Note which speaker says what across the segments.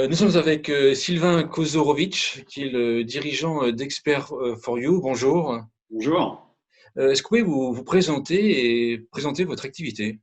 Speaker 1: Nous sommes avec Sylvain Kozorovic, qui est le dirigeant d'Expert for You. Bonjour.
Speaker 2: Bonjour,
Speaker 1: Est-ce que vous pouvez vous présenter et présenter votre activité?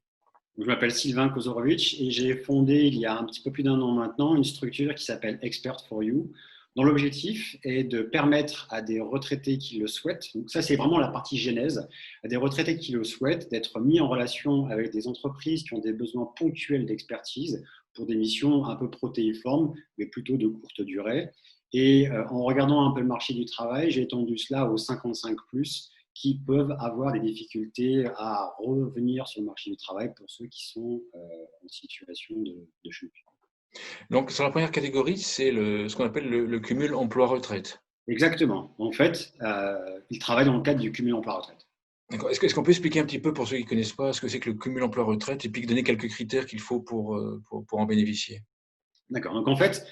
Speaker 2: je m'appelle Sylvain Kozorovic et j'ai fondé il y a un petit peu plus d'un an maintenant une structure qui s'appelle Expert for You, dont l'objectif est de permettre à des retraités qui le souhaitent, donc ça c'est vraiment la partie genèse, à des retraités qui le souhaitent d'être mis en relation avec des entreprises qui ont des besoins ponctuels d'expertise pour des missions un peu protéiformes, mais plutôt de courte durée. Et en regardant un peu le marché du travail, j'ai étendu cela aux 55 plus qui peuvent avoir des difficultés à revenir sur le marché du travail pour ceux qui sont en situation de chômage.
Speaker 1: Donc, sur la première catégorie, c'est ce qu'on appelle le cumul emploi-retraite.
Speaker 2: Exactement. En fait, ils travaillent dans le cadre du cumul emploi-retraite.
Speaker 1: D'accord. Est-ce qu'on peut expliquer un petit peu pour ceux qui ne connaissent pas ce que c'est que le cumul emploi-retraite et puis donner quelques critères qu'il faut pour en bénéficier?
Speaker 2: D'accord. Donc en fait,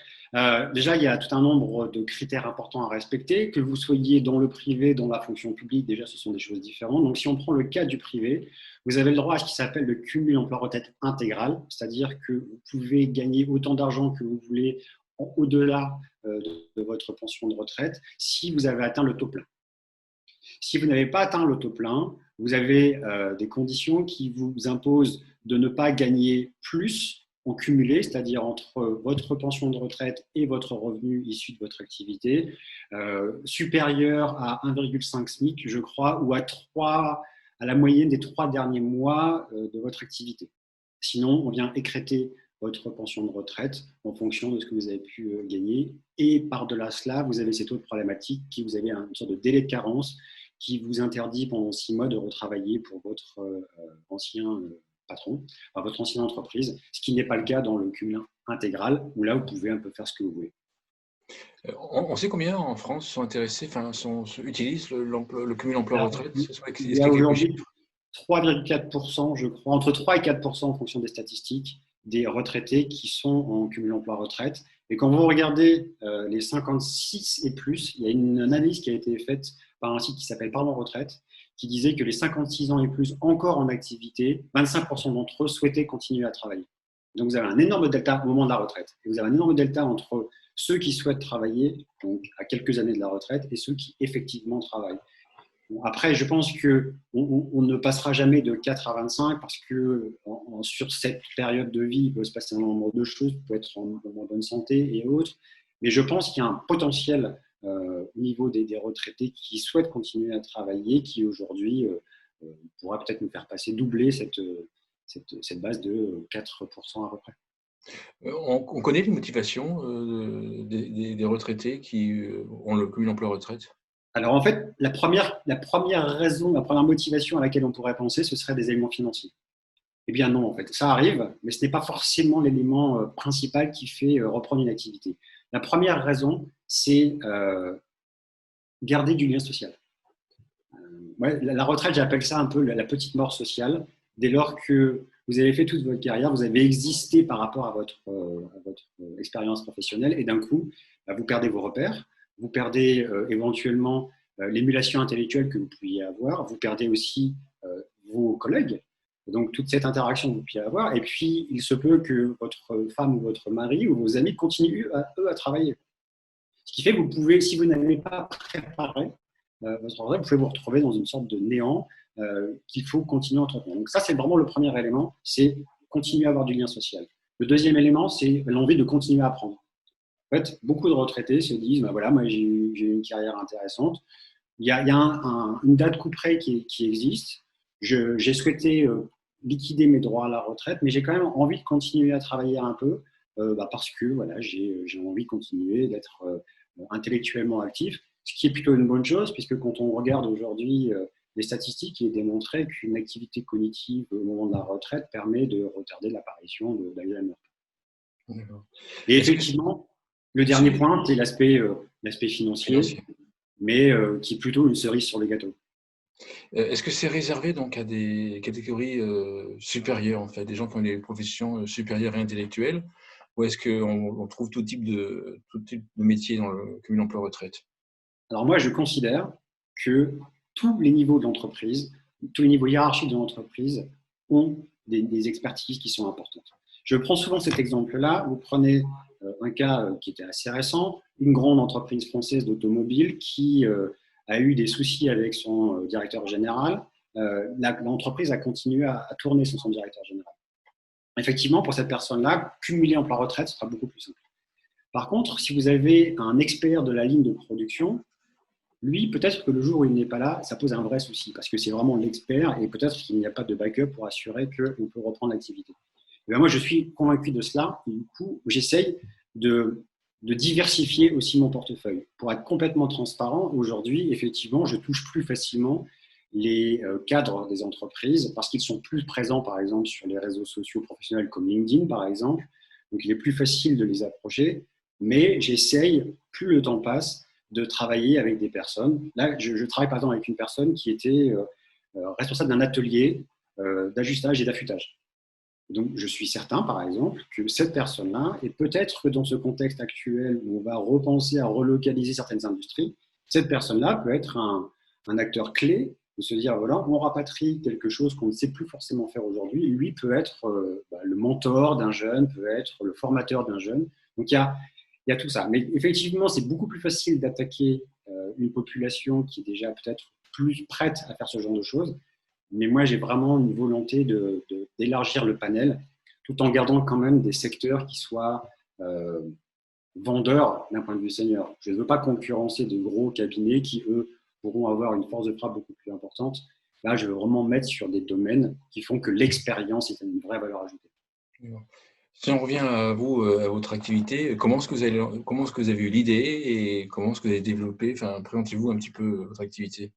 Speaker 2: déjà, il y a tout un nombre de critères importants à respecter. Que vous soyez dans le privé, dans la fonction publique, déjà, ce sont des choses différentes. Donc si on prend le cas du privé, vous avez le droit à ce qui s'appelle le cumul emploi-retraite intégral, c'est-à-dire que vous pouvez gagner autant d'argent que vous voulez au-delà de votre pension de retraite si vous avez atteint le taux plein. Si vous n'avez pas atteint le taux plein, vous avez des conditions qui vous imposent de ne pas gagner plus en cumulé, c'est-à-dire entre votre pension de retraite et votre revenu issu de votre activité, supérieur à 1,5 SMIC, je crois, ou à la moyenne des 3 derniers mois de votre activité. Sinon, on vient écrêter votre pension de retraite en fonction de ce que vous avez pu gagner. Et par-delà cela, vous avez cette autre problématique qui vous avez une sorte de délai de carence qui vous interdit pendant 6 mois de retravailler pour votre ancien patron, enfin, votre ancienne entreprise, ce qui n'est pas le cas dans le cumul intégral, où là, vous pouvez un peu faire ce que vous voulez.
Speaker 1: On sait combien en France sont intéressés, enfin, utilisent le cumul emploi-retraite? Est-ce
Speaker 2: Il
Speaker 1: qu'il
Speaker 2: y
Speaker 1: y
Speaker 2: a
Speaker 1: a quelques
Speaker 2: aujourd'hui
Speaker 1: chiffres?
Speaker 2: 3,4%, je crois, entre 3 et 4% en fonction des statistiques, des retraités qui sont en cumul emploi-retraite. Et quand vous regardez les 56 et plus, il y a une analyse qui a été faite par un site qui s'appelle Parlons Retraite, qui disait que les 56 ans et plus encore en activité, 25% d'entre eux souhaitaient continuer à travailler. Donc vous avez un énorme delta au moment de la retraite. Et vous avez un énorme delta entre ceux qui souhaitent travailler, donc à quelques années de la retraite, et ceux qui effectivement travaillent. Bon, après, je pense qu'on ne passera jamais de 4 à 25 parce que sur cette période de vie, il peut se passer un nombre de choses, il peut être en bonne santé et autres. Mais je pense qu'il y a un potentiel au niveau des retraités qui souhaitent continuer à travailler, qui aujourd'hui pourra peut-être nous faire passer, doubler cette base de 4% à peu près.
Speaker 1: On connaît les motivations des retraités qui ont le cumul emploi-retraite?
Speaker 2: Alors en fait, la première raison, la première motivation à laquelle on pourrait penser, ce serait des éléments financiers. Eh bien non, en fait, ça arrive, mais ce n'est pas forcément l'élément principal qui fait reprendre une activité. La première raison, c'est garder du lien social. Ouais, la retraite, j'appelle ça un peu la petite mort sociale. Dès lors que vous avez fait toute votre carrière, vous avez existé par rapport à votre expérience professionnelle, et d'un coup, bah, vous perdez vos repères, vous perdez éventuellement l'émulation intellectuelle que vous pouviez avoir, vous perdez aussi vos collègues, donc toute cette interaction que vous pouviez avoir, et puis il se peut que votre femme ou votre mari ou vos amis continuent eux à travailler. Ce qui fait que vous pouvez, si vous n'avez pas préparé votre retraite, vous pouvez vous retrouver dans une sorte de néant qu'il faut continuer à entretenir. Donc ça, c'est vraiment le premier élément, c'est continuer à avoir du lien social. Le deuxième élément, c'est l'envie de continuer à apprendre. En fait, beaucoup de retraités se disent, bah voilà, moi j'ai une carrière intéressante, il y a une date couperet qui existe, j'ai souhaité liquider mes droits à la retraite, mais j'ai quand même envie de continuer à travailler un peu bah parce que voilà, j'ai envie de continuer d'être intellectuellement actif, ce qui est plutôt une bonne chose, puisque quand on regarde aujourd'hui les statistiques, il est démontré qu'une activité cognitive au moment de la retraite permet de retarder l'apparition d'Alzheimer.
Speaker 1: D'accord.
Speaker 2: Et
Speaker 1: Est-ce que
Speaker 2: effectivement, le dernier
Speaker 1: c'est
Speaker 2: point, c'est l'aspect financier,
Speaker 1: financier?
Speaker 2: mais qui est plutôt une cerise sur le gâteau.
Speaker 1: Est-ce que c'est réservé donc à des catégories supérieures, en fait, des gens qui ont des professions supérieures et intellectuelles, ou est-ce qu'on trouve tout type de métier dans le cumul emploi-retraite?
Speaker 2: Alors moi, je considère que tous les niveaux de l'entreprise, tous les niveaux hiérarchiques de l'entreprise ont des expertises qui sont importantes. Je prends souvent cet exemple-là. Vous prenez un cas qui était assez récent, une grande entreprise française d'automobile qui a eu des soucis avec son directeur général. L'entreprise a continué à tourner sans son directeur général. Effectivement, pour cette personne-là, cumuler emploi-retraite sera beaucoup plus simple. Par contre, si vous avez un expert de la ligne de production, lui, peut-être que le jour où il n'est pas là, ça pose un vrai souci parce que c'est vraiment l'expert et peut-être qu'il n'y a pas de backup pour assurer qu'on peut reprendre l'activité. Moi, je suis convaincu de cela et du coup, j'essaye de diversifier aussi mon portefeuille. Pour être complètement transparent, aujourd'hui, effectivement, je touche plus facilement les cadres des entreprises parce qu'ils sont plus présents, par exemple, sur les réseaux sociaux professionnels comme LinkedIn, par exemple. Donc, il est plus facile de les approcher, mais j'essaye, plus le temps passe, de travailler avec des personnes. Là, je travaille par exemple avec une personne qui était responsable d'un atelier d'ajustage et d'affûtage. Donc, je suis certain, par exemple, que cette personne-là, et peut-être que dans ce contexte actuel où on va repenser à relocaliser certaines industries, cette personne-là peut être un acteur clé de se dire, voilà, on rapatrie quelque chose qu'on ne sait plus forcément faire aujourd'hui. Lui peut être le mentor d'un jeune, peut être le formateur d'un jeune. Donc, il y a tout ça. Mais effectivement, c'est beaucoup plus facile d'attaquer une population qui est déjà peut-être plus prête à faire ce genre de choses. Mais moi, j'ai vraiment une volonté d'élargir le panel, tout en gardant quand même des secteurs qui soient vendeurs d'un point de vue senior. Je ne veux pas concurrencer de gros cabinets qui, eux, pourront avoir une force de frappe beaucoup plus importante. Là, je veux vraiment mettre sur des domaines qui font que l'expérience est une vraie valeur ajoutée.
Speaker 1: Si on revient à vous, à votre activité, comment est-ce que vous avez eu l'idée et comment est-ce que vous avez développé, enfin, présentez-vous un petit peu votre activité.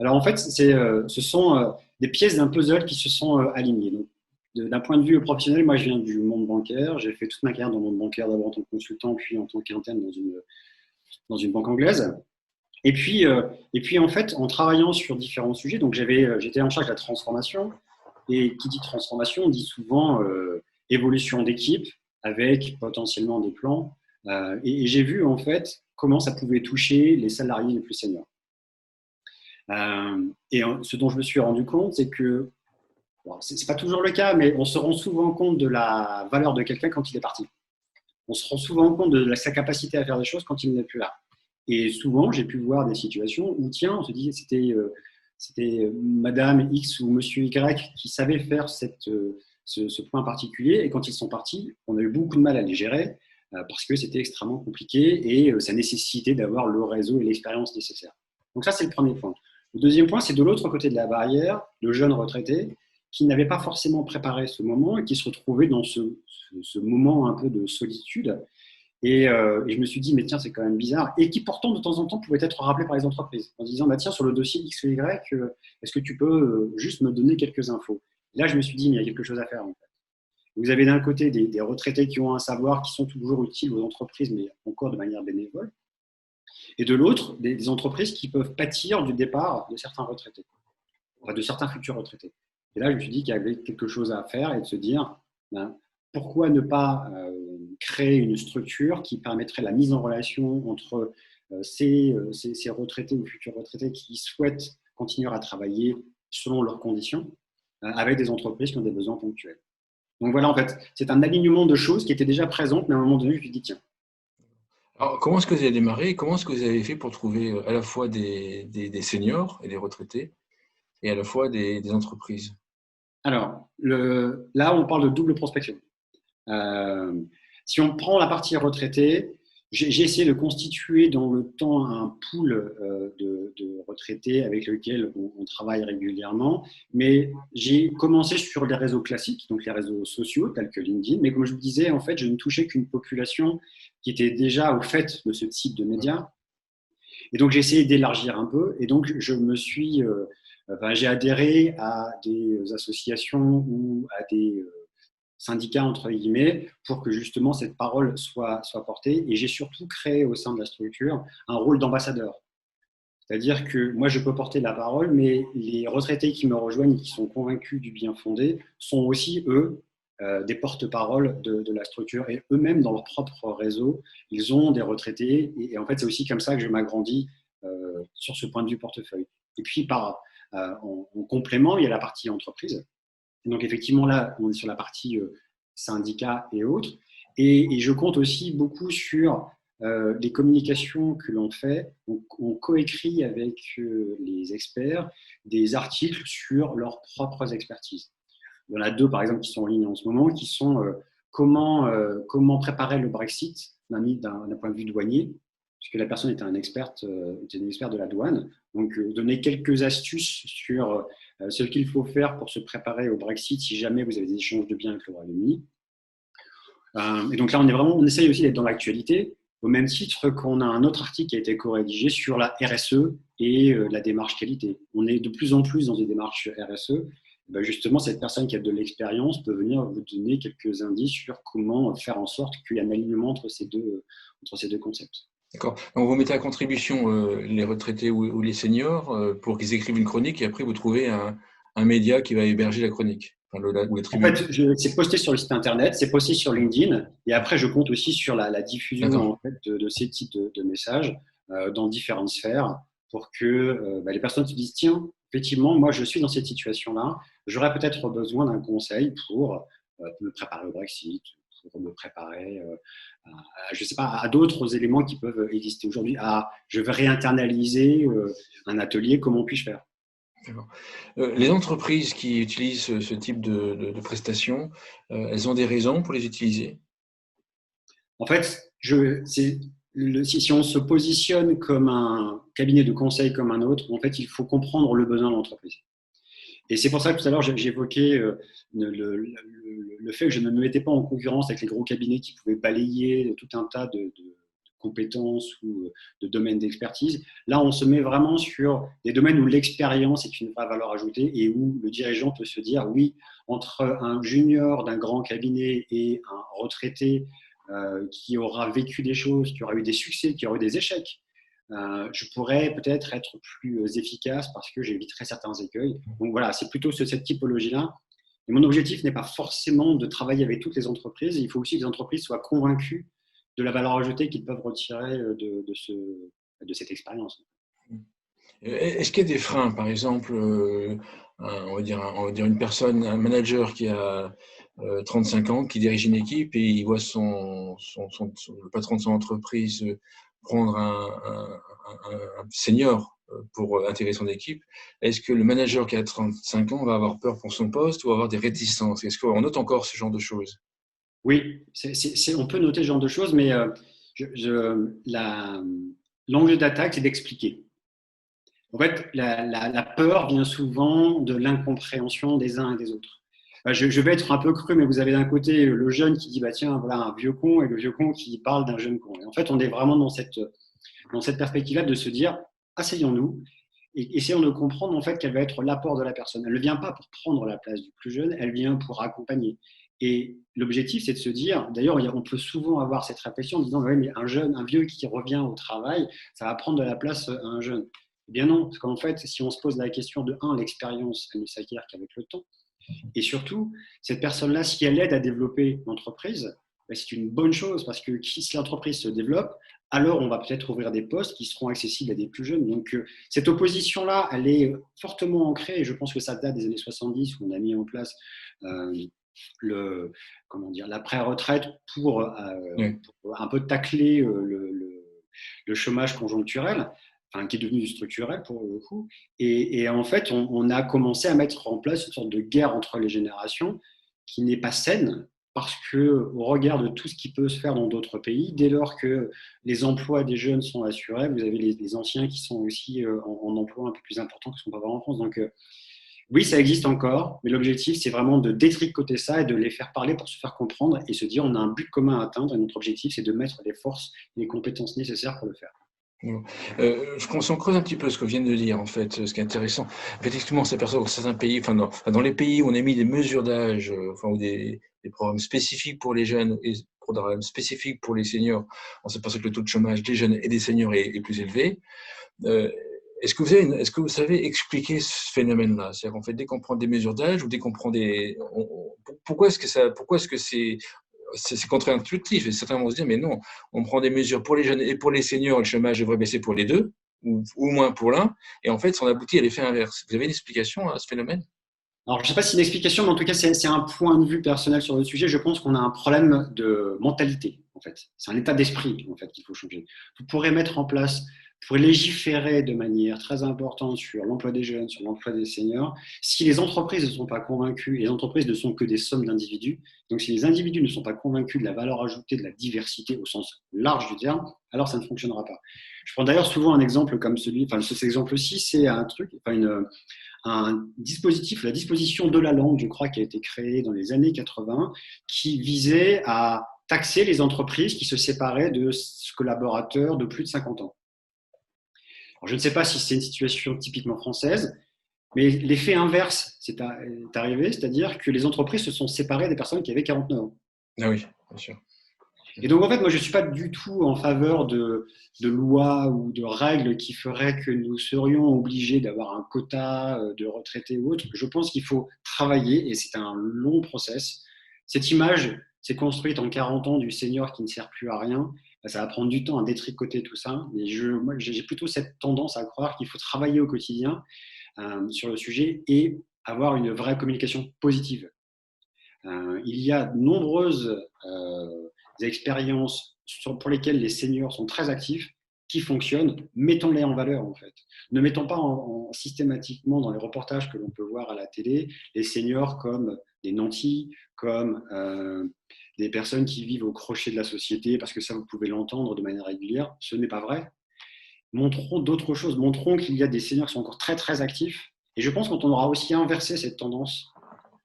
Speaker 2: Alors en fait, ce sont des pièces d'un puzzle qui se sont alignées. Donc, d'un point de vue professionnel, moi je viens du monde bancaire. J'ai fait toute ma carrière dans le monde bancaire, d'abord en tant que consultant, puis en tant qu'interne dans une banque anglaise. Et puis en fait, en travaillant sur différents sujets, donc j'étais en charge de la transformation. Et qui dit transformation dit souvent évolution d'équipe avec potentiellement des plans. Et j'ai vu en fait comment ça pouvait toucher les salariés les plus seniors. Et ce dont je me suis rendu compte, c'est que, bon, ce n'est pas toujours le cas, mais on se rend souvent compte de la valeur de quelqu'un quand il est parti. On se rend souvent compte de sa capacité à faire des choses quand il n'est plus là. Et souvent, j'ai pu voir des situations où, tiens, on se dit c'était Madame X ou Monsieur Y qui savait faire ce point particulier. Et quand ils sont partis, on a eu beaucoup de mal à les gérer parce que c'était extrêmement compliqué et ça nécessitait d'avoir le réseau et l'expérience nécessaire. Donc ça, c'est le premier point. Le deuxième point, c'est de l'autre côté de la barrière, de jeunes retraités qui n'avaient pas forcément préparé ce moment et qui se retrouvaient dans ce moment un peu de solitude. Et je me suis dit, mais tiens, c'est quand même bizarre. Et qui pourtant, de temps en temps, pouvait être rappelé par les entreprises en disant, bah, tiens, sur le dossier X ou Y, est-ce que tu peux juste me donner quelques infos? Et là, je me suis dit, mais il y a quelque chose à faire. En fait. Vous avez d'un côté des retraités qui ont un savoir, qui sont toujours utiles aux entreprises, mais encore de manière bénévole. Et de l'autre, des entreprises qui peuvent pâtir du départ de certains retraités, enfin, de certains futurs retraités. Et là, je me suis dit qu'il y avait quelque chose à faire et de se dire, ben, pourquoi ne pas créer une structure qui permettrait la mise en relation entre ces retraités ou futurs retraités qui souhaitent continuer à travailler selon leurs conditions avec des entreprises qui ont des besoins ponctuels. Donc voilà, en fait, c'est un alignement de choses qui étaient déjà présentes, mais à un moment donné, je me suis dit, tiens.
Speaker 1: Alors, comment est-ce que vous avez démarré et comment est-ce que vous avez fait pour trouver à la fois des seniors et des retraités et à la fois des entreprises?
Speaker 2: Alors, là, on parle de double prospection. Si on prend la partie retraité, j'ai essayé de constituer dans le temps un pool de retraités avec lesquels on travaille régulièrement, mais j'ai commencé sur les réseaux classiques, donc les réseaux sociaux tels que LinkedIn, mais comme je vous disais, en fait, je ne touchais qu'une population qui était déjà au fait de ce type de médias. Et donc, j'ai essayé d'élargir un peu, et donc j'ai adhéré à des associations ou à des syndicats, entre guillemets, pour que justement cette parole soit portée. Et j'ai surtout créé au sein de la structure un rôle d'ambassadeur. C'est-à-dire que moi, je peux porter la parole, mais les retraités qui me rejoignent et qui sont convaincus du bien fondé sont aussi, eux, des porte-paroles de la structure. Et eux-mêmes, dans leur propre réseau, ils ont des retraités. Et en fait, c'est aussi comme ça que je m'agrandis sur ce point de vue portefeuille. Et puis, en complément, il y a la partie entreprise. Donc, effectivement, là, on est sur la partie syndicat et autres. Et je compte aussi beaucoup sur les communications que l'on fait. On coécrit avec les experts des articles sur leurs propres expertises. Il y en a deux, par exemple, qui sont en ligne en ce moment, qui sont comment préparer le Brexit d'un point de vue douanier, puisque la personne était était une experte de la douane. Donc, donner quelques astuces sur ce qu'il faut faire pour se préparer au Brexit si jamais vous avez des échanges de biens avec le Royaume-Uni. Et donc là, on essaye aussi d'être dans l'actualité, au même titre qu'on a un autre article qui a été co-rédigé sur la RSE et la démarche qualité. On est de plus en plus dans des démarches RSE. Ben justement, cette personne qui a de l'expérience peut venir vous donner quelques indices sur comment faire en sorte qu'il y ait un alignement entre ces deux concepts.
Speaker 1: D'accord. Donc, vous mettez à contribution les retraités ou les seniors pour qu'ils écrivent une chronique et après, vous trouvez un média qui va héberger la chronique, enfin, ou les
Speaker 2: En
Speaker 1: tribunes.
Speaker 2: fait, c'est posté sur le site internet, c'est posté sur LinkedIn, et après, je compte aussi sur la diffusion en fait, de ces types de messages dans différentes sphères pour que les personnes se disent tiens, effectivement, moi, je suis dans cette situation-là, j'aurais peut-être besoin d'un conseil pour me préparer au Brexit, pour me préparer je sais pas, à d'autres éléments qui peuvent exister aujourd'hui. Je vais réinternaliser un atelier, comment puis-je faire?
Speaker 1: Les entreprises qui utilisent ce type de prestations, elles ont des raisons pour les utiliser?
Speaker 2: En fait, si on se positionne comme un cabinet de conseil comme un autre, en fait, il faut comprendre le besoin de l'entreprise. Et c'est pour ça que tout à l'heure, j'évoquais le fait que je ne me mettais pas en concurrence avec les gros cabinets qui pouvaient balayer tout un tas de compétences ou de domaines d'expertise. Là, on se met vraiment sur des domaines où l'expérience est une vraie valeur ajoutée et où le dirigeant peut se dire, oui, entre un junior d'un grand cabinet et un retraité qui aura vécu des choses, qui aura eu des succès, qui aura eu des échecs, je pourrais peut-être être plus efficace parce que j'éviterai certains écueils. Donc voilà, c'est plutôt cette typologie-là. Et mon objectif n'est pas forcément de travailler avec toutes les entreprises. Il faut aussi que les entreprises soient convaincues de la valeur ajoutée qu'ils peuvent retirer de cette expérience.
Speaker 1: Est-ce qu'il y a des freins, par exemple, on va dire une personne, un manager qui a 35 ans, qui dirige une équipe et il voit le patron de son entreprise prendre un senior pour intégrer son équipe. Est-ce que le manager qui a 35 ans va avoir peur pour son poste ou avoir des réticences? Est-ce qu'on note encore ce genre de choses?
Speaker 2: Oui, on peut noter ce genre de choses, mais l'angle d'attaque, c'est d'expliquer. En fait, la peur vient souvent de l'incompréhension des uns et des autres. Je vais être un peu cru, mais vous avez d'un côté le jeune qui dit bah tiens, voilà un vieux con, et le vieux con qui parle d'un jeune con. Et en fait, on est vraiment dans cette perspective-là de se dire asseyons-nous et essayons de comprendre en fait quel va être l'apport de la personne. Elle ne vient pas pour prendre la place du plus jeune, elle vient pour accompagner. Et l'objectif, c'est de se dire, d'ailleurs, on peut souvent avoir cette réflexion en disant oui, mais un vieux qui revient au travail, ça va prendre de la place à un jeune. Eh bien non, parce qu'en fait, si on se pose la question de l'expérience, elle ne s'acquiert qu'avec le temps. Et surtout, cette personne-là, si elle aide à développer l'entreprise, c'est une bonne chose parce que si l'entreprise se développe, alors on va peut-être ouvrir des postes qui seront accessibles à des plus jeunes. Donc cette opposition-là, elle est fortement ancrée et je pense que ça date des années 70 où on a mis en place l'après-retraite pour un peu tacler le chômage conjoncturel. Enfin, qui est devenu structurel pour le coup. Et en fait, on a commencé à mettre en place une sorte de guerre entre les générations qui n'est pas saine parce qu'au regard de tout ce qui peut se faire dans d'autres pays, dès lors que les emplois des jeunes sont assurés, vous avez les anciens qui sont aussi en emploi un peu plus important que ce qu'on peut avoir en France. Donc, oui, ça existe encore, mais l'objectif, c'est vraiment de détricoter ça et de les faire parler pour se faire comprendre et se dire on a un but commun à atteindre et notre objectif, c'est de mettre les forces et les compétences nécessaires pour le faire.
Speaker 1: On creuse un petit peu ce que vient de dire, en fait, ce qui est intéressant. Effectivement, on s'aperçoit que certains pays, dans les pays où on a mis des mesures d'âge, ou des programmes spécifiques pour les jeunes et programmes spécifiques pour les seniors, on s'aperçoit que le taux de chômage des jeunes et des seniors est plus élevé. Est-ce que vous savez expliquer ce phénomène-là? C'est-à-dire qu'en fait, dès qu'on prend des mesures d'âge ou dès qu'on prend pourquoi est-ce que c'est contre-intuitif et certains vont se dire mais non, on prend des mesures pour les jeunes et pour les seniors, le chômage devrait baisser pour les deux ou moins pour l'un et en fait on aboutit à l'effet inverse. Vous avez une explication à ce phénomène?
Speaker 2: Alors, je ne sais pas si c'est une explication, mais en tout cas, c'est un point de vue personnel sur le sujet. Je pense qu'on a un problème de mentalité, en fait. C'est un état d'esprit, en fait, qu'il faut changer. Vous pourrez mettre en place, vous pourrez légiférer de manière très importante sur l'emploi des jeunes, sur l'emploi des seniors. Si les entreprises ne sont pas convaincues, et les entreprises ne sont que des sommes d'individus, donc si les individus ne sont pas convaincus de la valeur ajoutée, de la diversité au sens large du terme, alors ça ne fonctionnera pas. Je prends d'ailleurs souvent un exemple comme celui, enfin, cet exemple-ci, c'est un truc, enfin, un dispositif, la disposition de la langue, je crois, qui a été créée dans les années 80, qui visait à taxer les entreprises qui se séparaient de collaborateurs de plus de 50 ans. Alors, je ne sais pas si c'est une situation typiquement française, mais l'effet inverse est arrivé, c'est-à-dire que les entreprises se sont séparées des personnes qui avaient 49 ans.
Speaker 1: Ah oui, bien sûr.
Speaker 2: Et donc, en fait, moi, je ne suis pas du tout en faveur de lois ou de règles qui feraient que nous serions obligés d'avoir un quota de retraités ou autre. Je pense qu'il faut travailler et c'est un long process. Cette image s'est construite en 40 ans du senior qui ne sert plus à rien. Ça va prendre du temps à détricoter tout ça. Mais moi, j'ai plutôt cette tendance à croire qu'il faut travailler au quotidien sur le sujet et avoir une vraie communication positive. Il y a de nombreuses expériences pour lesquelles les seniors sont très actifs, qui fonctionnent, mettons-les en valeur en fait. Ne mettons pas systématiquement dans les reportages que l'on peut voir à la télé les seniors comme des nantis, comme des personnes qui vivent au crochet de la société, parce que ça vous pouvez l'entendre de manière régulière. Ce n'est pas vrai. Montrons d'autres choses, montrons qu'il y a des seniors qui sont encore très très actifs. Et je pense qu'on aura aussi inversé cette tendance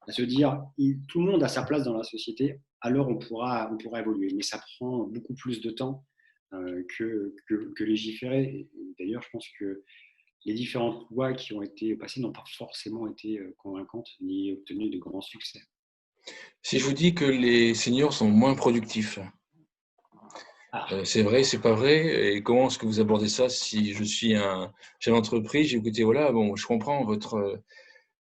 Speaker 2: à se dire tout le monde a sa place dans la société, alors on pourra évoluer. Mais ça prend beaucoup plus de temps que légiférer. Et d'ailleurs, je pense que les différentes lois qui ont été passées n'ont pas forcément été convaincantes ni obtenu de grands succès.
Speaker 1: Si je vous dis que les seniors sont moins productifs, c'est vrai, c'est pas vrai? Et comment est-ce que vous abordez ça si je suis un chef d'entreprise, j'ai écouté, voilà, bon, je comprends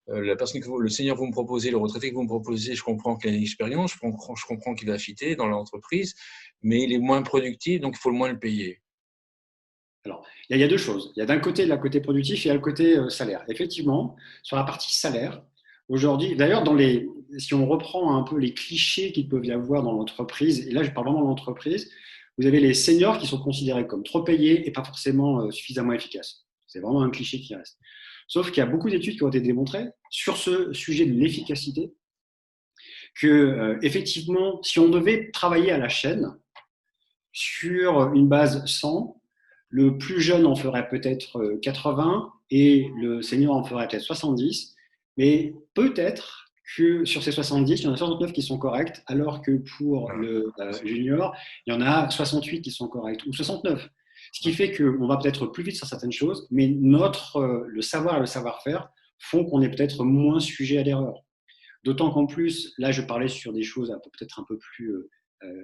Speaker 1: la personne le senior que vous me proposez, le retraité que vous me proposez, je comprends qu'il a une expérience, je comprends qu'il va fitter dans l'entreprise, mais il est moins productif, donc il faut le moins le payer.
Speaker 2: Alors, il y a deux choses. Il y a d'un côté le côté productif et il y a le côté salaire. Effectivement, sur la partie salaire, aujourd'hui, d'ailleurs, si on reprend un peu les clichés qu'il peut y avoir dans l'entreprise, et là, je parle vraiment de l'entreprise, vous avez les seniors qui sont considérés comme trop payés et pas forcément suffisamment efficaces. C'est vraiment un cliché qui reste. Sauf qu'il y a beaucoup d'études qui ont été démontrées sur ce sujet de l'efficacité, que effectivement, si on devait travailler à la chaîne sur une base 100, le plus jeune en ferait peut-être 80 et le senior en ferait peut-être 70, mais peut-être que sur ces 70, il y en a 69 qui sont corrects, alors que pour le junior, il y en a 68 qui sont corrects, ou 69. Ce qui fait qu'on va peut-être plus vite sur certaines choses, mais le savoir et le savoir-faire font qu'on est peut-être moins sujet à l'erreur. D'autant qu'en plus, là, je parlais sur des choses peut-être un peu plus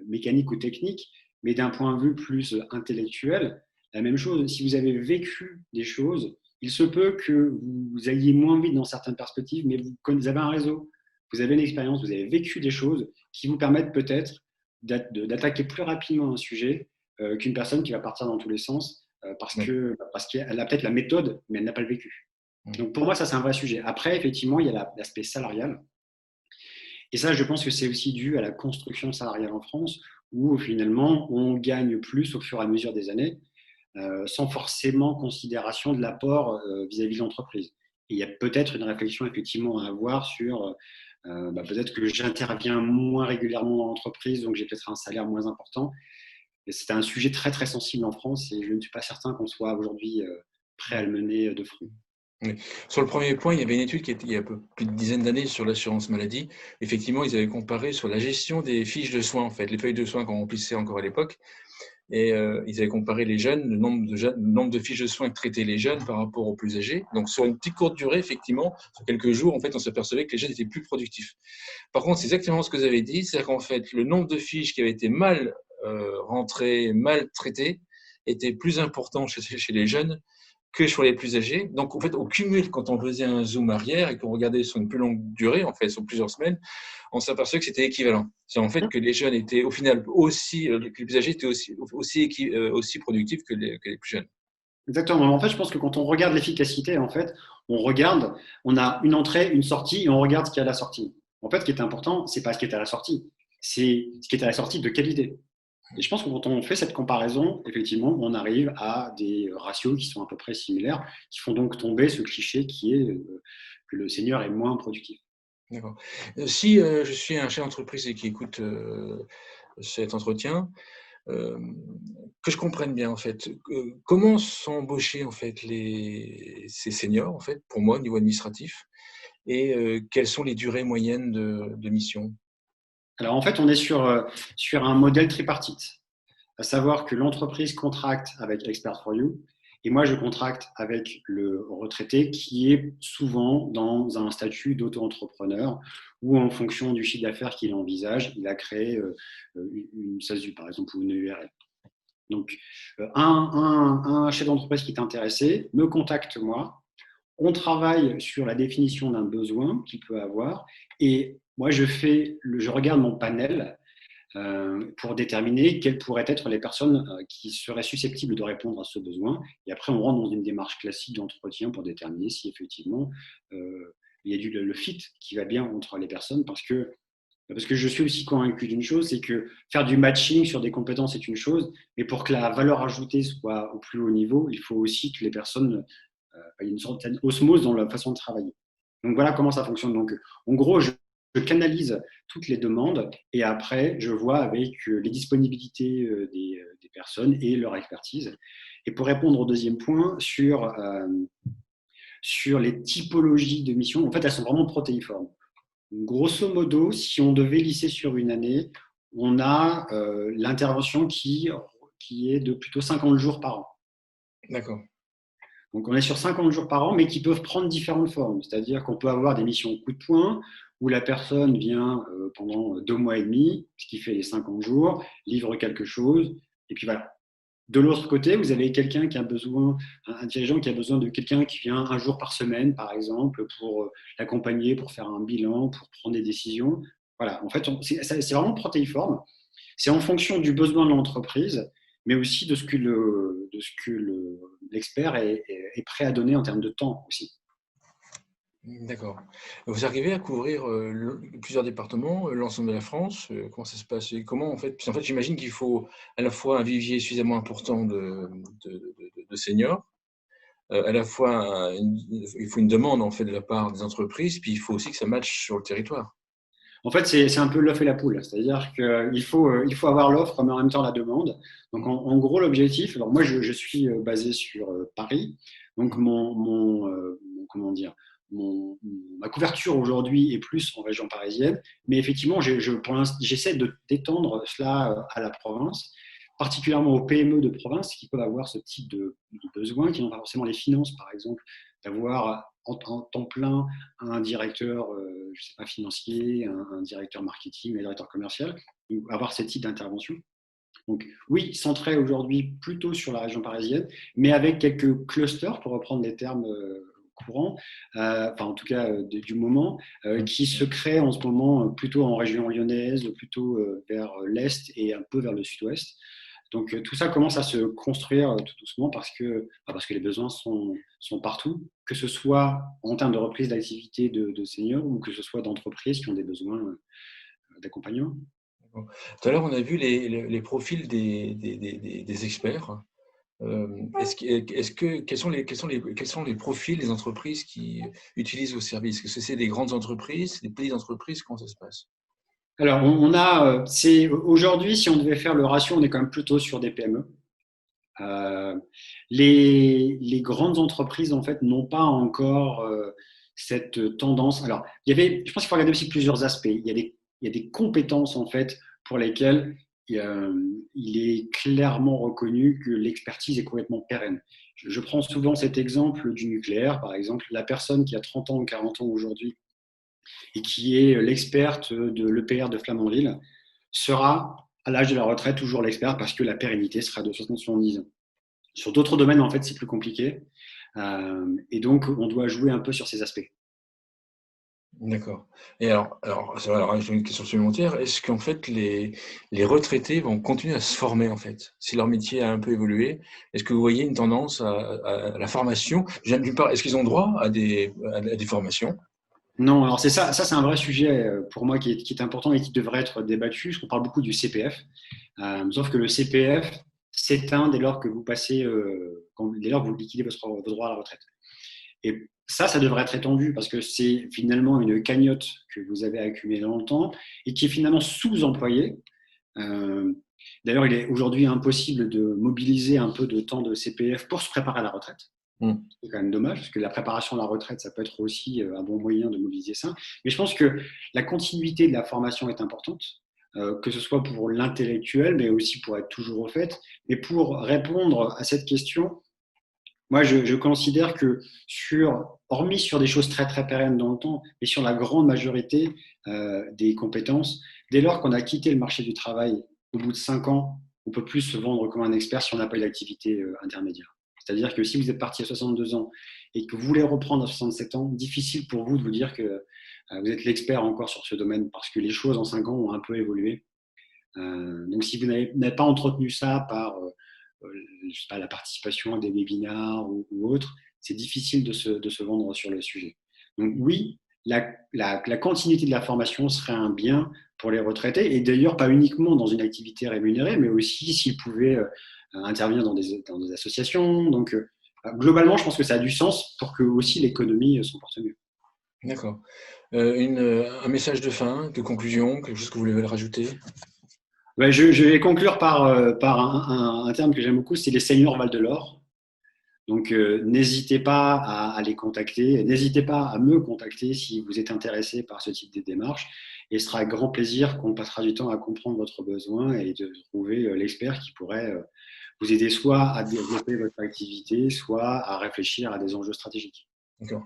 Speaker 2: mécaniques ou techniques, mais d'un point de vue plus intellectuel, la même chose, si vous avez vécu des choses, il se peut que vous ayez moins vite dans certaines perspectives, mais vous avez un réseau, vous avez une expérience, vous avez vécu des choses qui vous permettent peut-être d'attaquer plus rapidement un sujet qu'une personne qui va partir dans tous les sens parce qu'elle a peut-être la méthode, mais elle n'a pas le vécu. Donc pour moi, ça c'est un vrai sujet. Après, effectivement, il y a l'aspect salarial. Et ça, je pense que c'est aussi dû à la construction salariale en France, où finalement, on gagne plus au fur et à mesure des années, sans forcément considération de l'apport vis-à-vis de l'entreprise. Et il y a peut-être une réflexion effectivement à avoir sur peut-être que j'interviens moins régulièrement dans l'entreprise, donc j'ai peut-être un salaire moins important. Et c'est un sujet très très sensible en France et je ne suis pas certain qu'on soit aujourd'hui prêt à le mener de front.
Speaker 1: Oui. Sur le premier point, il y avait une étude qui était il y a plus d'une dizaine d'années sur l'assurance maladie. Effectivement, ils avaient comparé sur la gestion des fiches de soins, en fait, les feuilles de soins qu'on remplissait encore à l'époque. Et ils avaient comparé les jeunes, le nombre de fiches de soins que traitaient les jeunes par rapport aux plus âgés. Donc, sur une petite courte durée, effectivement, sur quelques jours, en fait, on s'apercevait que les jeunes étaient plus productifs. Par contre, c'est exactement ce que vous avez dit, c'est-à-dire qu'en fait, le nombre de fiches qui avaient été mal rentrées, mal traitées, était plus important chez les jeunes que sur les plus âgés. Donc, en fait, au cumul, quand on faisait un zoom arrière et qu'on regardait sur une plus longue durée, en fait, sur plusieurs semaines, on s'aperçoit que c'était équivalent. C'est en fait que les jeunes étaient au final aussi, les plus âgés étaient aussi productifs que les plus jeunes.
Speaker 2: Exactement. En fait, je pense que quand on regarde l'efficacité, en fait, on regarde, on a une entrée, une sortie, et on regarde ce qu'il y a à la sortie. En fait, ce qui est important, c'est pas ce qui est à la sortie, c'est ce qui est à la sortie de qualité. Et je pense que quand on fait cette comparaison, effectivement, on arrive à des ratios qui sont à peu près similaires, qui font donc tomber ce cliché qui est que le senior est moins productif.
Speaker 1: D'accord. Si je suis un chef d'entreprise et qui écoute cet entretien, que je comprenne bien en fait, comment sont embauchés en fait ces seniors en fait, pour moi au niveau administratif, et quelles sont les durées moyennes de mission?
Speaker 2: Alors en fait, on est sur un modèle tripartite, à savoir que l'entreprise contracte avec Expert for You et moi je contracte avec le retraité qui est souvent dans un statut d'auto-entrepreneur ou en fonction du chiffre d'affaires qu'il envisage, il a créé une SASU par exemple ou une URL. Donc un chef d'entreprise qui est intéressé me contacte moi, on travaille sur la définition d'un besoin qu'il peut avoir et moi je regarde mon panel pour déterminer quelles pourraient être les personnes qui seraient susceptibles de répondre à ce besoin. Et après, on rentre dans une démarche classique d'entretien pour déterminer si effectivement il y a le fit qui va bien entre les personnes parce que je suis aussi convaincu d'une chose, c'est que faire du matching sur des compétences est une chose, mais pour que la valeur ajoutée soit au plus haut niveau, il faut aussi que les personnes, il y ait une certaine osmose dans la façon de travailler. Donc voilà comment ça fonctionne. Donc en gros, je canalise toutes les demandes et après, je vois avec les disponibilités des personnes et leur expertise. Et pour répondre au deuxième point sur les typologies de missions, en fait, elles sont vraiment protéiformes. Grosso modo, si on devait lisser sur une année, on a l'intervention qui est de plutôt 50 jours par an.
Speaker 1: D'accord.
Speaker 2: Donc on est sur 50 jours par an, mais qui peuvent prendre différentes formes. C'est-à-dire qu'on peut avoir des missions coup de poing, où la personne vient pendant 2 mois et demi, ce qui fait les 50 jours, livre quelque chose, et puis voilà. De l'autre côté, vous avez quelqu'un qui a besoin, un dirigeant qui a besoin de quelqu'un qui vient un jour par semaine, par exemple, pour l'accompagner, pour faire un bilan, pour prendre des décisions. Voilà, en fait, c'est vraiment protéiforme. C'est en fonction du besoin de l'entreprise, mais aussi de ce que l'expert est prêt à donner en termes de temps aussi.
Speaker 1: D'accord. Vous arrivez à couvrir plusieurs départements, l'ensemble de la France? Comment ça se passe? Et comment en fait? Puis en fait, j'imagine qu'il faut à la fois un vivier suffisamment important de seniors, à la fois il faut une demande en fait de la part des entreprises, puis il faut aussi que ça matche sur le territoire.
Speaker 2: En fait, c'est un peu l'œuf et la poule. C'est-à-dire qu'il faut avoir l'offre, mais en même temps la demande. Donc, en gros, l'objectif, alors moi, je suis basé sur Paris. Donc, comment dire, ma couverture aujourd'hui est plus en région parisienne. Mais effectivement, pour l'instant, j'essaie d'étendre cela à la province, particulièrement aux PME de province qui peuvent avoir ce type de besoin, qui n'ont pas forcément les finances, par exemple, d'avoir en temps plein un directeur, je sais pas, financier, un directeur marketing, un directeur commercial, avoir ce type d'intervention. Donc oui, centré aujourd'hui plutôt sur la région parisienne, mais avec quelques clusters, pour reprendre les termes courants, enfin en tout cas du moment, qui se créent en ce moment plutôt en région lyonnaise, plutôt vers l'est et un peu vers le sud-ouest. Donc tout ça commence à se construire tout doucement parce que les besoins sont partout, que ce soit en termes de reprise d'activité de seniors ou que ce soit d'entreprises qui ont des besoins d'accompagnement.
Speaker 1: Tout à l'heure, on a vu les profils des experts. Quels sont les profils des entreprises qui utilisent vos services? Est-ce que c'est des grandes entreprises, des petites entreprises? Comment ça se passe?
Speaker 2: Alors, aujourd'hui, si on devait faire le ratio, on est quand même plutôt sur des PME. Les grandes entreprises, en fait, n'ont pas encore cette tendance. Alors, je pense qu'il faut regarder aussi plusieurs aspects. Il y a des compétences, en fait, pour lesquelles il est clairement reconnu que l'expertise est complètement pérenne. Je prends souvent cet exemple du nucléaire, par exemple. La personne qui a 30 ans ou 40 ans aujourd'hui et qui est l'experte de l'EPR de Flamanville sera, à l'âge de la retraite, toujours l'expert parce que la pérennité sera de 70 ans. Sur d'autres domaines, en fait, c'est plus compliqué. Et donc, on doit jouer un peu sur ces aspects.
Speaker 1: D'accord. Et alors j'ai une question supplémentaire. Est-ce qu'en fait, les retraités vont continuer à se former, en fait? Si leur métier a un peu évolué, est-ce que vous voyez une tendance à la formation? D'une part, est-ce qu'ils ont droit à des formations?
Speaker 2: Non, alors c'est ça, c'est un vrai sujet pour moi qui est important et qui devrait être débattu, parce qu'on parle beaucoup du CPF, sauf que le CPF s'éteint dès lors que vous passez, dès lors que vous liquidez vos droits à la retraite. Et ça devrait être étendu parce que c'est finalement une cagnotte que vous avez accumulée dans le temps et qui est finalement sous-employée. Euh, D'ailleurs, il est aujourd'hui impossible de mobiliser un peu de temps de CPF pour se préparer à la retraite.
Speaker 1: Hmm.
Speaker 2: C'est quand même dommage, parce que la préparation à la retraite, ça peut être aussi un bon moyen de mobiliser ça. Mais je pense que la continuité de la formation est importante, que ce soit pour l'intellectuel, mais aussi pour être toujours au fait. Mais pour répondre à cette question, moi, je considère que hormis sur des choses très très pérennes dans le temps, et sur la grande majorité des compétences, dès lors qu'on a quitté le marché du travail au bout de 5 ans, on peut plus se vendre comme un expert si on n'a pas eu d'activité intermédiaire. C'est-à-dire que si vous êtes parti à 62 ans et que vous voulez reprendre à 67 ans, difficile pour vous de vous dire que vous êtes l'expert encore sur ce domaine parce que les choses en 5 ans ont un peu évolué. Donc, si vous n'avez pas entretenu ça par je sais pas, la participation à des webinars ou autres, c'est difficile de se vendre sur le sujet. Donc oui, la continuité de la formation serait un bien pour les retraités, et d'ailleurs pas uniquement dans une activité rémunérée, mais aussi s'ils pouvaient intervenir dans des associations. Donc globalement, je pense que ça a du sens pour que aussi l'économie s'en porte mieux.
Speaker 1: D'accord. Un message de fin, de conclusion, quelque chose que vous voulez rajouter?
Speaker 2: Ouais, je vais conclure par un terme que j'aime beaucoup, c'est les seniors Val de l'Or. Donc, n'hésitez pas à les contacter, n'hésitez pas à me contacter si vous êtes intéressé par ce type de démarche. Et ce sera avec grand plaisir qu'on passera du temps à comprendre votre besoin et de trouver l'expert qui pourrait vous aider soit à développer votre activité, soit à réfléchir à des enjeux stratégiques.
Speaker 1: D'accord.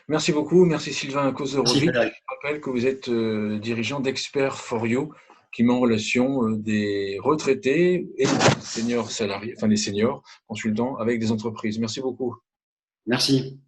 Speaker 1: Merci beaucoup. Merci Sylvain
Speaker 2: Merci
Speaker 1: Kozorovic.
Speaker 2: Frédéric.
Speaker 1: Je rappelle que vous êtes dirigeant d'Expert for You, qui met en relation des retraités et des seniors salariés, enfin des seniors consultants avec des entreprises. Merci beaucoup.
Speaker 2: Merci.